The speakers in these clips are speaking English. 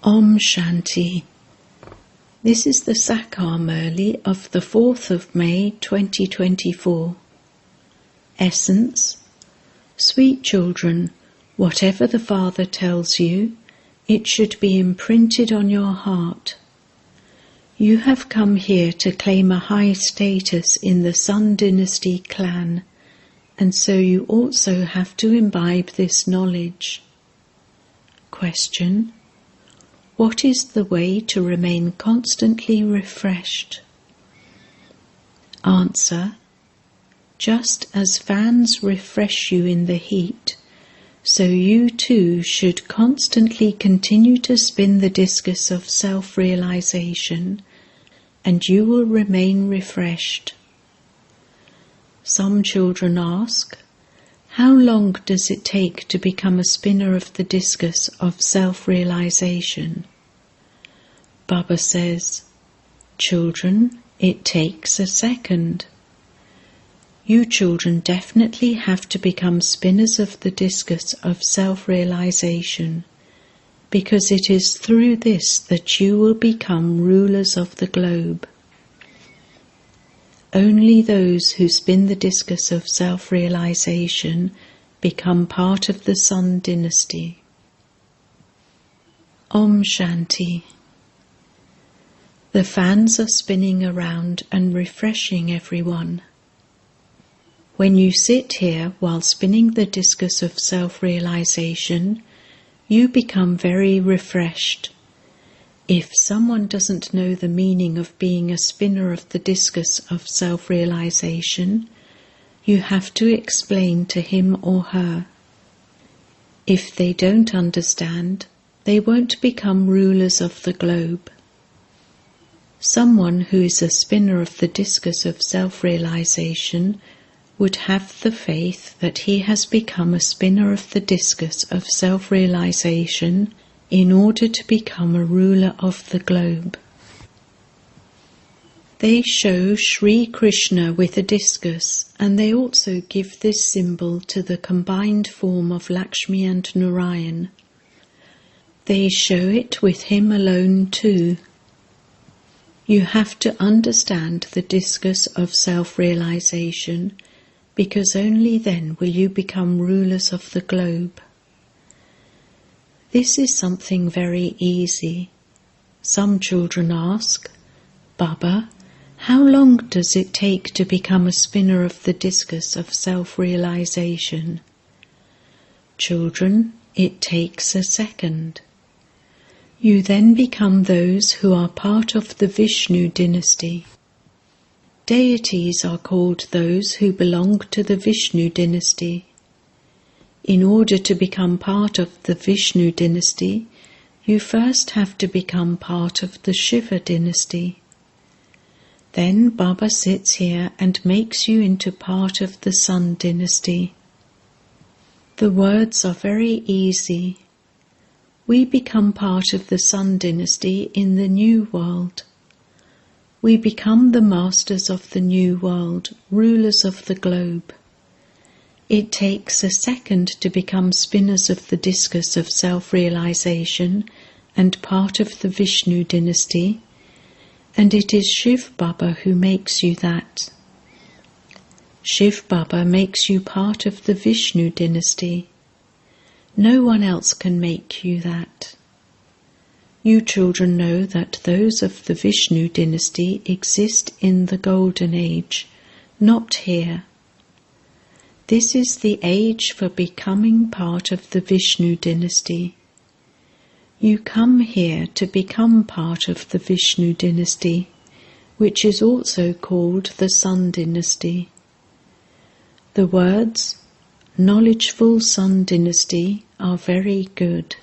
Om Shanti. This is the Sakar Murli of the 4th of May 2024. Essence: Sweet children, whatever the Father tells you, it should be imprinted on your heart. You have come here to claim a high status in the Sun Dynasty clan, and so you also have to imbibe this knowledge. Question: what is the way to remain constantly refreshed? Answer: just as fans refresh you in the heat, so you too should constantly continue to spin the discus of self-realization, and you will remain refreshed. Some children ask, how long does it take to become a spinner of the discus of self-realization? Baba says, children, it takes a second. You children definitely have to become spinners of the discus of self-realization, because it is through this that you will become rulers of the globe. Only those who spin the discus of self-realization become part of the Sun Dynasty. Om Shanti. The fans are spinning around and refreshing everyone. When you sit here while spinning the discus of self-realization, you become very refreshed. If someone doesn't know the meaning of being a spinner of the discus of self-realization, you have to explain to him or her. If they don't understand, they won't become rulers of the globe. Someone who is a spinner of the discus of self-realization would have the faith that he has become a spinner of the discus of self-realization in order to become a ruler of the globe. They show Sri Krishna with a discus, and they also give this symbol to the combined form of Lakshmi and Narayan. They show it with him alone too. You have to understand the discus of self-realization, because only then will you become rulers of the globe. This is something very easy. Some children ask, Baba, how long does it take to become a spinner of the discus of self-realization? Children, it takes a second. You then become those who are part of the Vishnu dynasty. Deities are called those who belong to the Vishnu dynasty. In order to become part of the Vishnu dynasty, you first have to become part of the Shiva dynasty. Then Baba sits here and makes you into part of the Sun dynasty. The words are very easy. We become part of the Sun dynasty in the New World. We become the masters of the New World, rulers of the globe. It takes a second to become spinners of the discus of self-realization and part of the Vishnu dynasty, and it is Shiv Baba who makes you that. Shiv Baba makes you part of the Vishnu dynasty. No one else can make you that. You children know that those of the Vishnu dynasty exist in the Golden Age, not here. This is the age for becoming part of the Vishnu dynasty. You come here to become part of the Vishnu dynasty, which is also called the Sun dynasty. The words, knowledgeful Sun dynasty, are very good.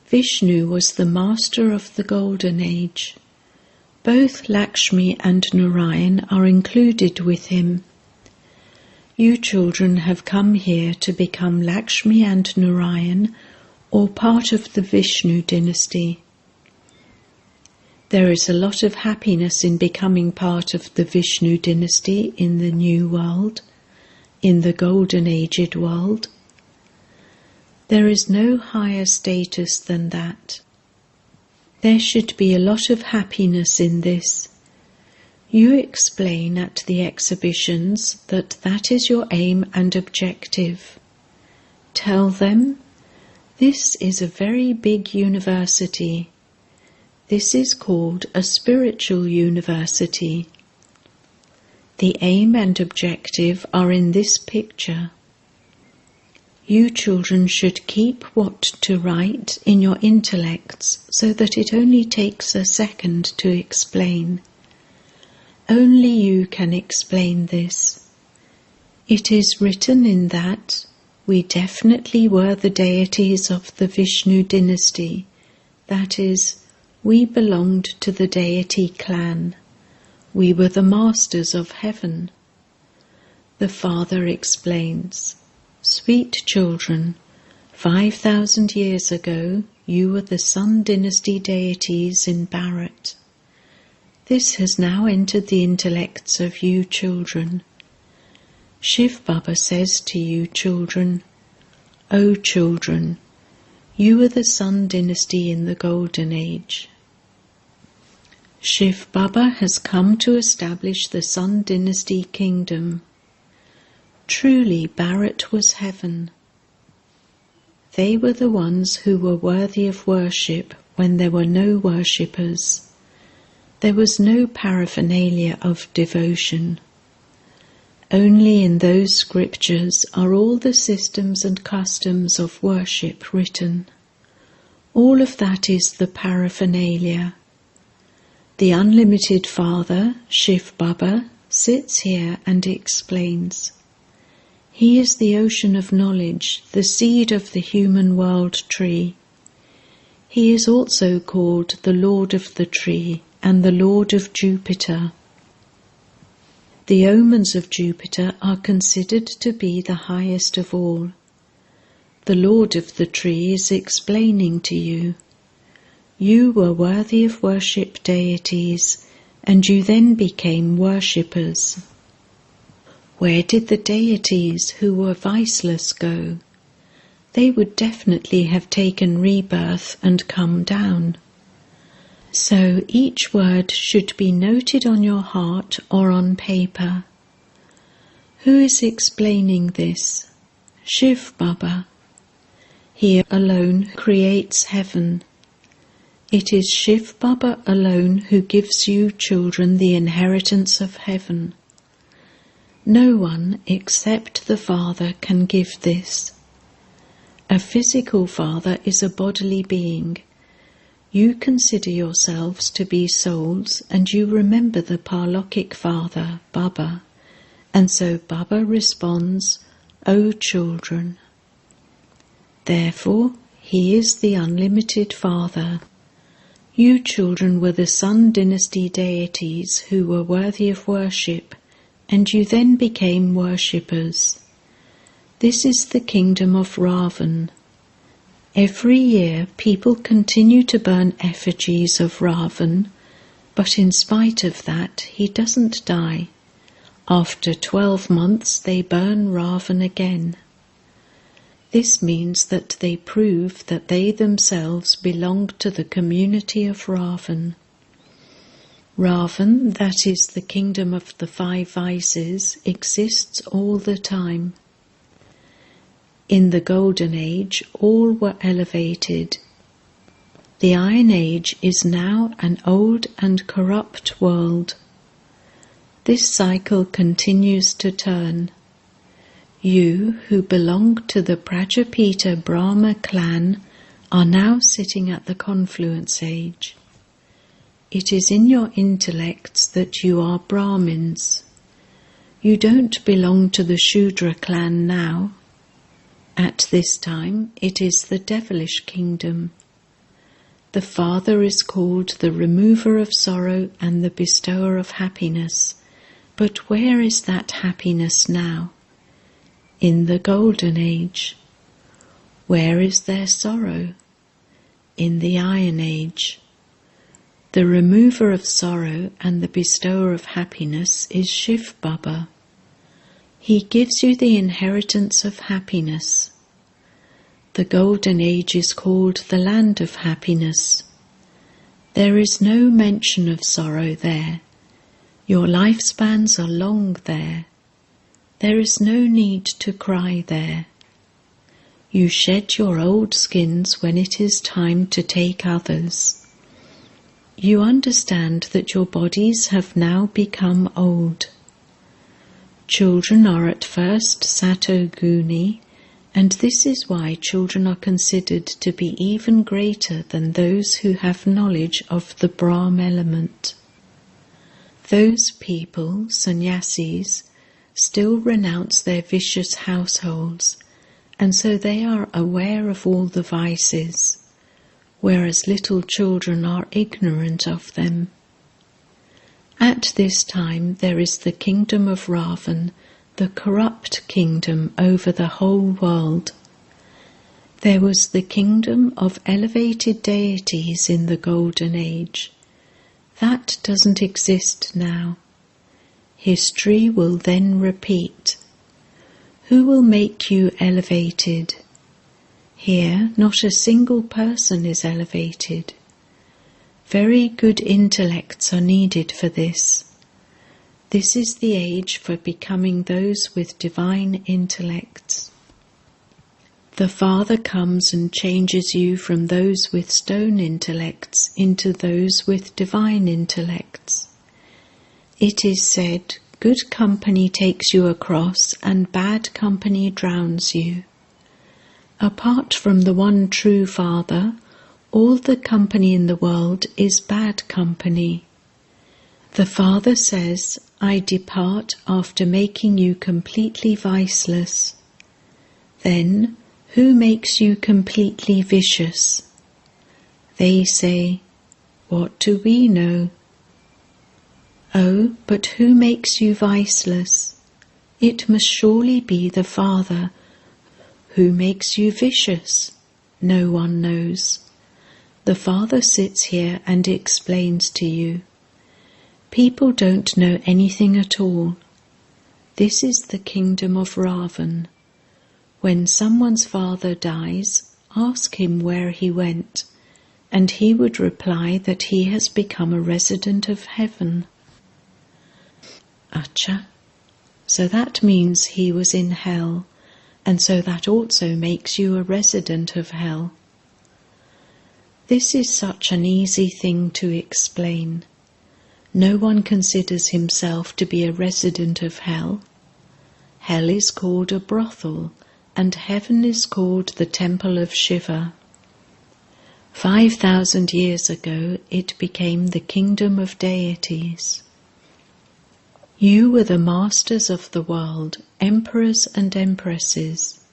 Vishnu was the master of the Golden Age. Both Lakshmi and Narayan are included with him. You children have come here to become Lakshmi and Narayan, or part of the Vishnu dynasty. There is a lot of happiness in becoming part of the Vishnu dynasty in the New World, in the Golden Aged world. There is no higher status than that. There should be a lot of happiness in this. You explain at the exhibitions that that is your aim and objective. Tell them, this is a very big university. This is called a spiritual university. The aim and objective are in this picture. You children should keep what to write in your intellects so that it only takes a second to explain. Only you can explain this. It is written in that we definitely were the deities of the Vishnu dynasty, that is, we belonged to the deity clan. We were the masters of heaven. The father explains, sweet children, 5,000 years ago you were the Sun dynasty deities in Bharat. This has now entered the intellects of you children. Shiv Baba says to you children, O children, you are the Sun dynasty in the Golden Age. Shiv Baba has come to establish the Sun dynasty kingdom. Truly Bharat was heaven. They were the ones who were worthy of worship when there were no worshippers. There was no paraphernalia of devotion. Only in those scriptures are all the systems and customs of worship written. All of that is the paraphernalia. The unlimited Father, Shiv Baba, sits here and explains. He is the ocean of knowledge, the seed of the human world tree. He is also called the Lord of the tree and the Lord of Jupiter. The omens of Jupiter are considered to be the highest of all. The Lord of the tree is explaining to you. You were worthy of worship deities, and you then became worshippers. Where did the deities who were viceless go? They would definitely have taken rebirth and come down. So each word should be noted on your heart or on paper. Who is explaining this? Shiv Baba. He alone creates heaven. It is Shiv Baba alone who gives you children the inheritance of heaven. No one except the Father can give this. A physical father is a bodily being. You consider yourselves to be souls and you remember the Parlokik Father, Baba, and so Baba responds, O children. Therefore, he is the unlimited Father. You children were the Sun dynasty deities who were worthy of worship, and you then became worshippers. This is the kingdom of Ravan. Every year people continue to burn effigies of Ravan, but in spite of that he doesn't die. After 12 months they burn Ravan again. This means that they prove that they themselves belong to the community of Ravan. Ravan, that is the kingdom of the 5 vices, exists all the time. In the Golden Age, all were elevated. The Iron Age is now an old and corrupt world. This cycle continues to turn. You, who belong to the Prajapita Brahma clan, are now sitting at the confluence age. It is in your intellects that you are Brahmins. You don't belong to the Shudra clan now. At this time, it is the devilish kingdom. The Father is called the remover of sorrow and the bestower of happiness. But where is that happiness now? In the Golden Age. Where is their sorrow? In the Iron Age. The remover of sorrow and the bestower of happiness is Shiv Baba. He gives you the inheritance of happiness. The Golden Age is called the land of happiness. There is no mention of sorrow there. Your lifespans are long there. There is no need to cry there. You shed your old skins when it is time to take others. You understand that your bodies have now become old. Children are at first Sato-guni, and this is why children are considered to be even greater than those who have knowledge of the Brahm element. Those people, sannyasis, still renounce their vicious households, and so they are aware of all the vices, whereas little children are ignorant of them. At this time there is the kingdom of Ravan, the corrupt kingdom over the whole world. There was the kingdom of elevated deities in the Golden Age. That doesn't exist now. History will then repeat. Who will make you elevated? Here, not a single person is elevated. Very good intellects are needed for this. This is the age for becoming those with divine intellects. The Father comes and changes you from those with stone intellects into those with divine intellects. It is said, good company takes you across and bad company drowns you. Apart from the one true Father, all the company in the world is bad company. The Father says, I depart after making you completely viceless. Then, who makes you completely vicious? They say, what do we know? Oh, but who makes you viceless? It must surely be the Father. Who makes you vicious? No one knows. The Father sits here and explains to you. People don't know anything at all. This is the kingdom of Ravan. When someone's father dies, ask him where he went, and he would reply that he has become a resident of heaven. Acha, so that means he was in hell, and so that also makes you a resident of hell. This is such an easy thing to explain. No one considers himself to be a resident of hell. Hell is called a brothel, and heaven is called the temple of Shiva. 5,000 years ago it became the kingdom of deities. You were the masters of the world, emperors and empresses.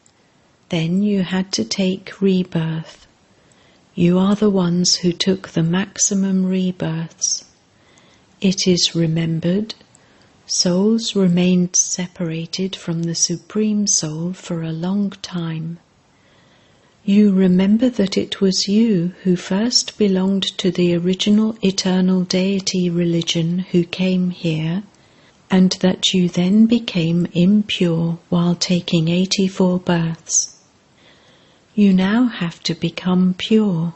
Then you had to take rebirth. You are the ones who took the maximum rebirths. It is remembered, souls remained separated from the Supreme Soul for a long time. You remember that it was you who first belonged to the original eternal deity religion who came here, and that you then became impure while taking 84 births. You now have to become pure.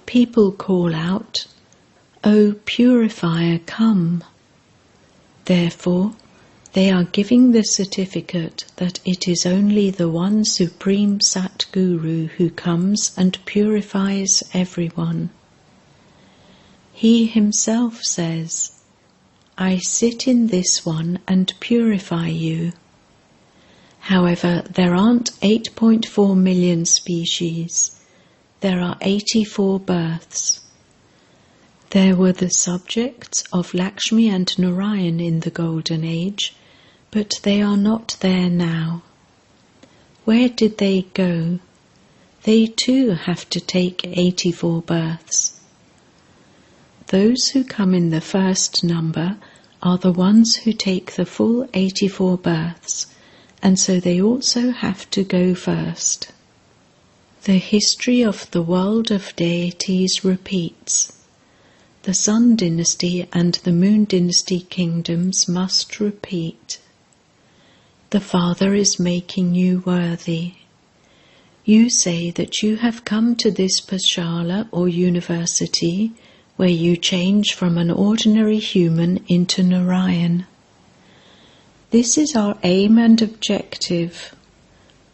People call out, O purifier, come. Therefore, they are giving the certificate that it is only the one Supreme Satguru who comes and purifies everyone. He himself says, I sit in this one and purify you. However, there aren't 8.4 million species. There are 84 births. There were the subjects of Lakshmi and Narayan in the Golden Age, but they are not there now. Where did they go? They too have to take 84 births. Those who come in the first number are the ones who take the full 84 births, and so they also have to go first. The history of the world of deities repeats. The Sun Dynasty and the Moon Dynasty kingdoms must repeat. The Father is making you worthy. You say that you have come to this pashala or university where you change from an ordinary human into Narayan. This is our aim and objective.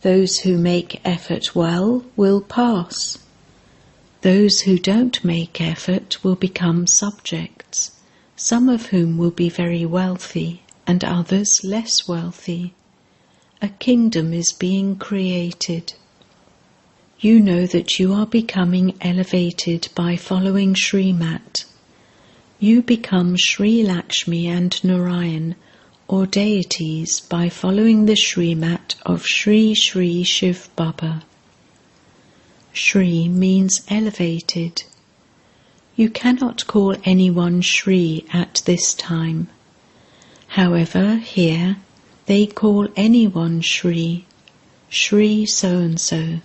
Those who make effort well will pass. Those who don't make effort will become subjects, some of whom will be very wealthy and others less wealthy. A kingdom is being created. You know that you are becoming elevated by following Srimat. You become Sri Lakshmi and Narayan, or deities, by following the Srimat of Sri Sri Shiv Baba. Shri means elevated. You cannot call anyone Shri at this time. However, here they call anyone Shri, Shri so-and-so.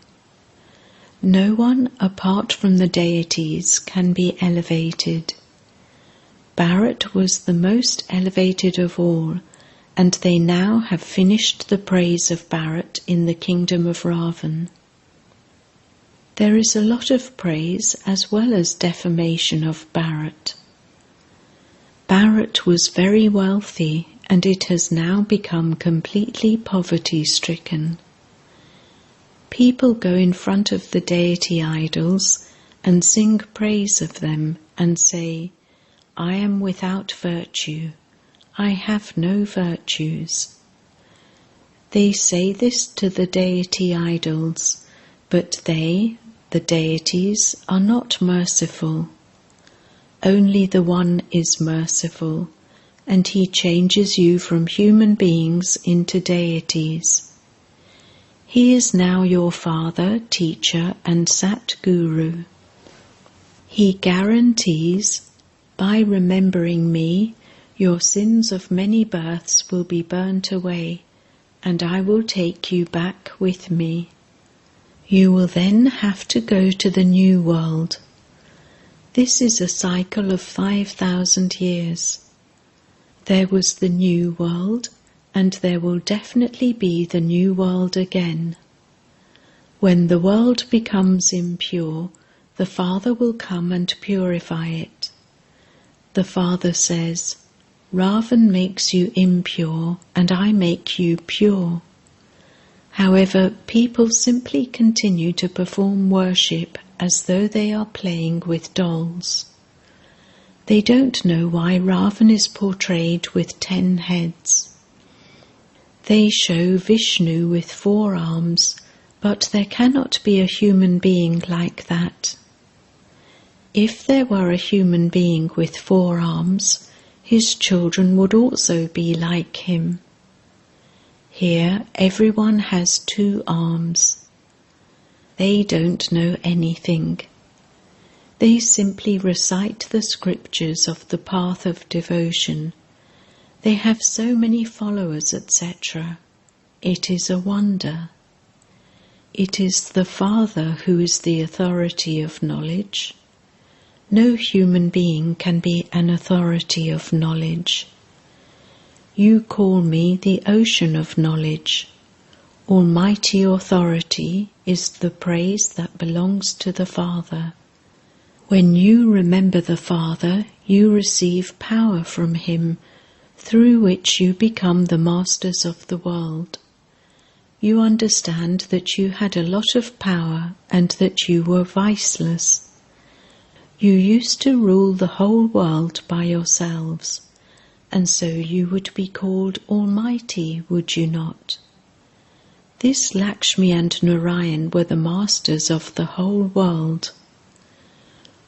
No one apart from the deities can be elevated. Bharat was the most elevated of all, and they now have finished the praise of Bharat in the kingdom of Ravan. There is a lot of praise as well as defamation of Bharat. Bharat was very wealthy, and it has now become completely poverty-stricken. People go in front of the deity idols and sing praise of them and say, "I am without virtue. I have no virtues." They say this to the deity idols, but they, the deities, are not merciful. Only the One is merciful, and He changes you from human beings into deities. He is now your father, teacher, and Sat Guru. He guarantees, by remembering me, your sins of many births will be burnt away, and I will take you back with me. You will then have to go to the new world. This is a cycle of 5,000 years. There was the new world, and there will definitely be the new world again. When the world becomes impure, the Father will come and purify it. The Father says, "Ravan makes you impure, and I make you pure." However, people simply continue to perform worship as though they are playing with dolls. They don't know why Ravan is portrayed with 10 heads. They show Vishnu with 4 arms, but there cannot be a human being like that. If there were a human being with 4 arms, his children would also be like him. Here everyone has 2 arms. They don't know anything. They simply recite the scriptures of the path of devotion. They have so many followers, etc. It is a wonder. It is the Father who is the authority of knowledge. No human being can be an authority of knowledge. You call me the ocean of knowledge. Almighty authority is the praise that belongs to the Father. When you remember the Father, you receive power from Him, through which you become the masters of the world. You understand that you had a lot of power and that you were viceless. You used to rule the whole world by yourselves, and so you would be called Almighty, would you not? This Lakshmi and Narayan were the masters of the whole world.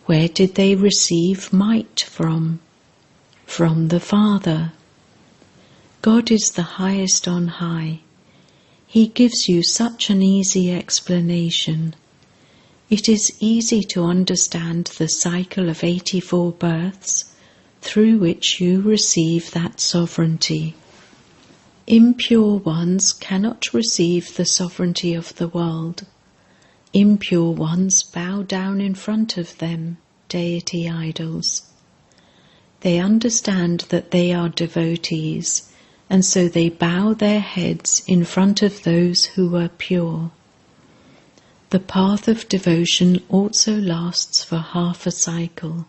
Where did they receive might from? From the Father. God is the highest on high. He gives you such an easy explanation. It is easy to understand the cycle of 84 births through which you receive that sovereignty. Impure ones cannot receive the sovereignty of the world. Impure ones bow down in front of them, deity idols. They understand that they are devotees, and so they bow their heads in front of those who are pure. The path of devotion also lasts for half a cycle.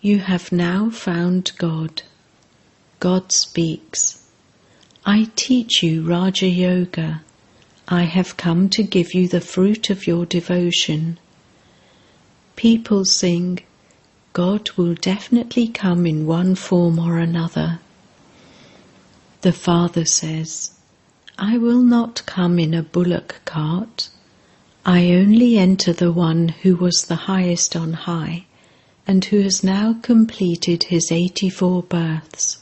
You have now found God. God speaks. I teach you Raja Yoga. I have come to give you the fruit of your devotion. People sing, God will definitely come in one form or another. The Father says, I will not come in a bullock cart. I only enter the one who was the highest on high, and who has now completed his 84 births.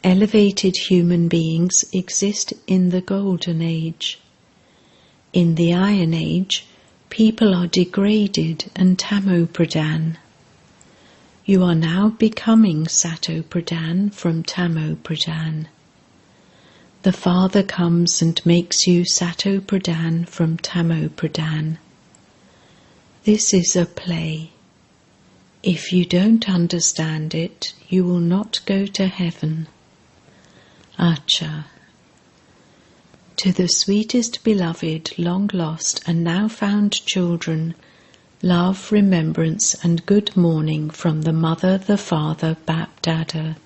Elevated human beings exist in the Golden Age. In the Iron Age, people are degraded and Tamo-Pradhan. You are now becoming Sato-Pradhan from Tamo-Pradhan. The Father comes and makes you Sato-Pradhan from Tamo-Pradhan. This is a play. If you don't understand it, you will not go to heaven. Acha. To the sweetest beloved, long lost and now found children, love, remembrance and good morning from the Mother, the Father, Bap Dada.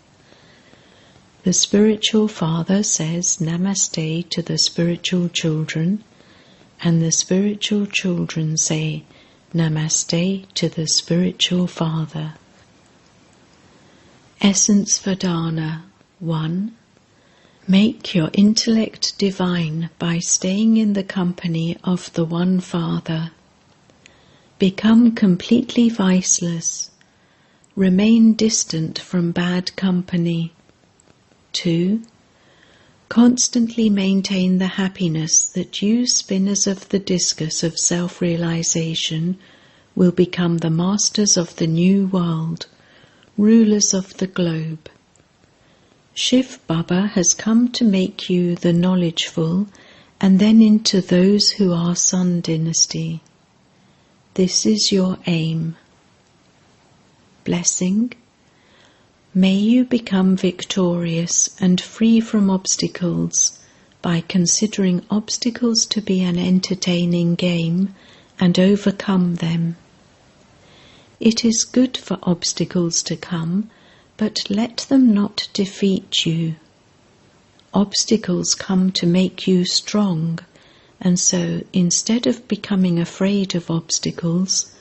The spiritual father says Namaste to the spiritual children, and the spiritual children say Namaste to the spiritual father. Essence Vedana 1. Make your intellect divine by staying in the company of the One Father. Become completely viceless. Remain distant from bad company. 2. Constantly maintain the happiness that you, spinners of the discus of self-realization, will become the masters of the new world, rulers of the globe. Shiv Baba has come to make you the knowledgeful and then into those who are Sun Dynasty. This is your aim. Blessing. May you become victorious and free from obstacles by considering obstacles to be an entertaining game and overcome them. It is good for obstacles to come, but let them not defeat you. Obstacles come to make you strong, and so instead of becoming afraid of obstacles,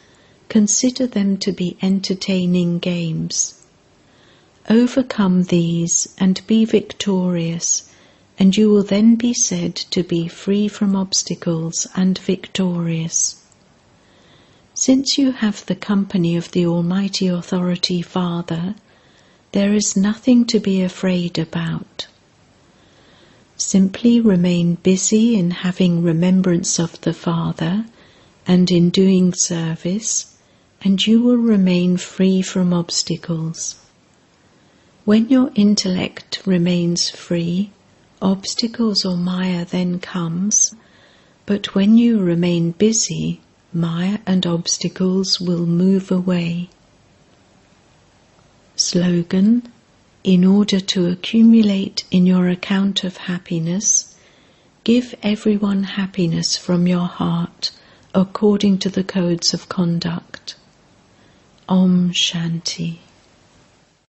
consider them to be entertaining games. Overcome these and be victorious, and you will then be said to be free from obstacles and victorious. Since you have the company of the Almighty Authority Father, there is nothing to be afraid about. Simply remain busy in having remembrance of the Father and in doing service, and you will remain free from obstacles. When your intellect remains free, obstacles or Maya then comes, but when you remain busy, Maya and obstacles will move away. Slogan: in order to accumulate in your account of happiness, give everyone happiness from your heart according to the codes of conduct. Om Shanti.